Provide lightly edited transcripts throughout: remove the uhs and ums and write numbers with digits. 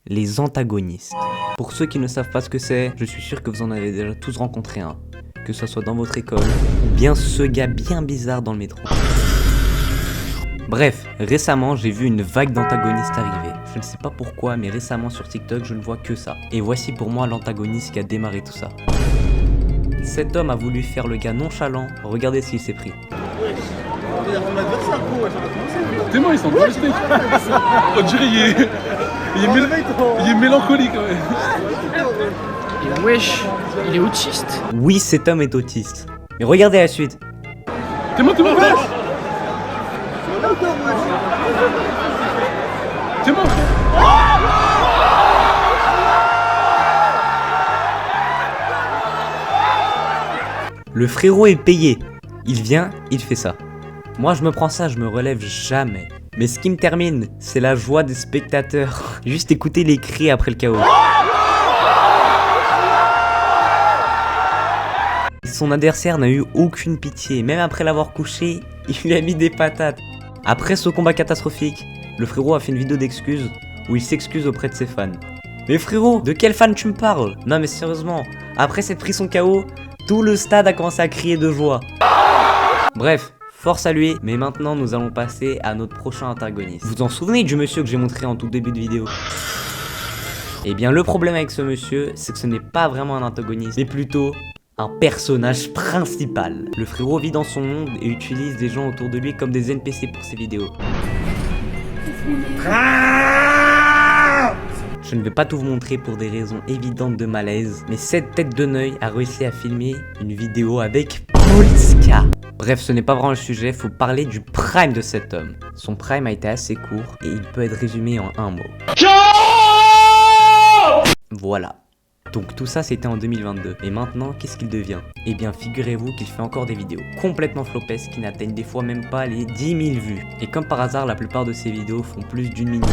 les antagonistes. Pour ceux qui ne savent pas ce que c'est, je suis sûr que vous en avez déjà tous rencontré un. Que ce soit dans votre école, ou bien ce gars bien bizarre dans le métro. Bref, récemment j'ai vu une vague d'antagonistes arriver. Je ne sais pas pourquoi, mais récemment sur TikTok je ne vois que ça. Et voici pour moi l'antagoniste qui a démarré tout ça. Cet homme a voulu faire le gars nonchalant, regardez ce qu'il s'est pris. T'es moi, ils sont dans le steak. On dirait il est mélancolique. Ouais. Et wesh, il est autiste. Oui, cet homme est autiste. Mais regardez la suite. T'es moi. T'es moi. Le frérot est payé. Il vient, il fait ça. Moi je me prends ça, je me relève jamais. Mais ce qui me termine, c'est la joie des spectateurs. Juste écouter les cris après le chaos. Son adversaire n'a eu aucune pitié. Même après l'avoir couché, il lui a mis des patates. Après ce combat catastrophique, le frérot a fait une vidéo d'excuses où il s'excuse auprès de ses fans. Mais frérot, de quel fan tu me parles? Non mais sérieusement, après s'être pris son KO, tout le stade a commencé à crier de joie. Bref, force à lui, mais maintenant nous allons passer à notre prochain antagoniste. Vous vous en souvenez du monsieur que j'ai montré en tout début de vidéo? Eh bien le problème avec ce monsieur, c'est que ce n'est pas vraiment un antagoniste, mais plutôt un personnage principal. Le frérot vit dans son monde et utilise des gens autour de lui comme des NPC pour ses vidéos. Je ne vais pas tout vous montrer pour des raisons évidentes de malaise, mais cette tête de Neuil a réussi à filmer une vidéo avec Polska. Bref, ce n'est pas vraiment le sujet, faut parler du prime de cet homme. Son prime a été assez court et il peut être résumé en un mot. Voilà. Donc tout ça c'était en 2022. Et maintenant, qu'est-ce qu'il devient? Eh bien figurez-vous qu'il fait encore des vidéos complètement flopesques qui n'atteignent des fois même pas les 10 000 vues. Et comme par hasard, la plupart de ses vidéos font plus d'1 minute.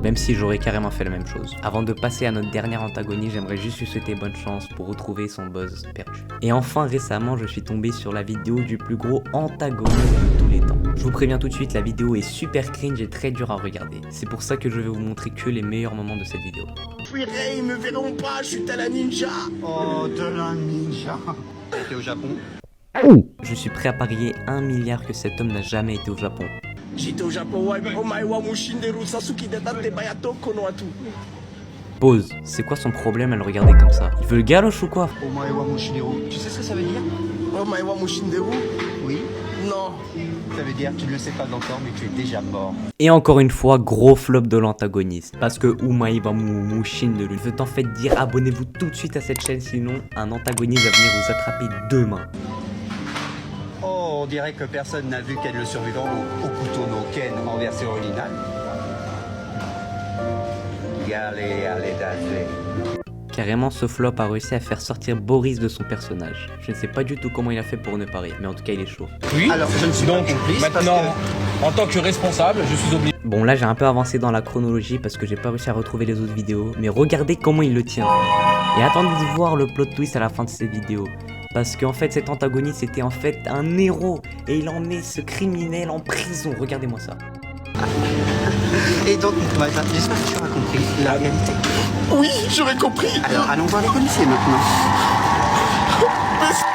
Même si j'aurais carrément fait la même chose. Avant de passer à notre dernière antagoniste, j'aimerais juste lui souhaiter bonne chance pour retrouver son buzz perdu. Et enfin récemment, je suis tombé sur la vidéo du plus gros antagoniste de tous les temps. Je vous préviens tout de suite, la vidéo est super cringe et très dure à regarder. C'est pour ça que je vais vous montrer que les meilleurs moments de cette vidéo. Fuirai, ils me verront pas, je suis la ninja. Oh, de la ninja. T'es au Japon? Je suis prêt à parier 1 milliard que cet homme n'a jamais été au Japon. J'étais au Japon, ouais, omae wa mushinderu Sasuke datate bayato kono atu. Pause, c'est quoi son problème à le regarder comme ça? Il veut le galoche ou quoi? Omae wa mushinderu, tu sais ce que ça veut dire? Omae wa mushinderu? Oui. Non. Ça veut dire tu ne le sais pas encore mais tu es déjà mort. Et encore une fois, gros flop de l'antagoniste. Parce que Omae wa mushinderu veut en fait dire abonnez-vous tout de suite à cette chaîne, sinon un antagoniste va venir vous attraper demain. Oh, on dirait que personne n'a vu Ken le survivant au couteau no Ken en version originale. Allez, Carrément, ce flop a réussi à faire sortir Boris de son personnage. Je ne sais pas du tout comment il a fait pour ne pas rire, mais en tout cas il est chaud. Oui, alors je ne suis donc pas complice maintenant, parce en tant que responsable, je suis obligé. Bon là j'ai un peu avancé dans la chronologie parce que j'ai pas réussi à retrouver les autres vidéos, mais regardez comment il le tient. Et attendez de voir le plot twist à la fin de ces vidéos. Parce qu'en fait cet antagoniste était en fait un héros et il emmenait ce criminel en prison, regardez-moi ça. Et donc, j'espère que tu auras compris la réalité. Oui, j'aurais compris. Alors, allons voir les policiers maintenant.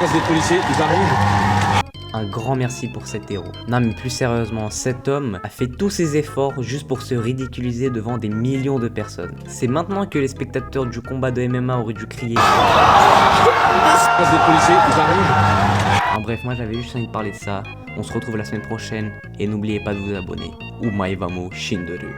Des policiers, ils arrivent. Un grand merci pour cet héros. Non mais plus sérieusement, cet homme a fait tous ses efforts juste pour se ridiculiser devant des millions de personnes. C'est maintenant que les spectateurs du combat de MMA auraient dû crier. Des policiers, ils arrivent. En bref, moi j'avais juste envie de parler de ça. On se retrouve la semaine prochaine et n'oubliez pas de vous abonner. Omae wa mushinderu.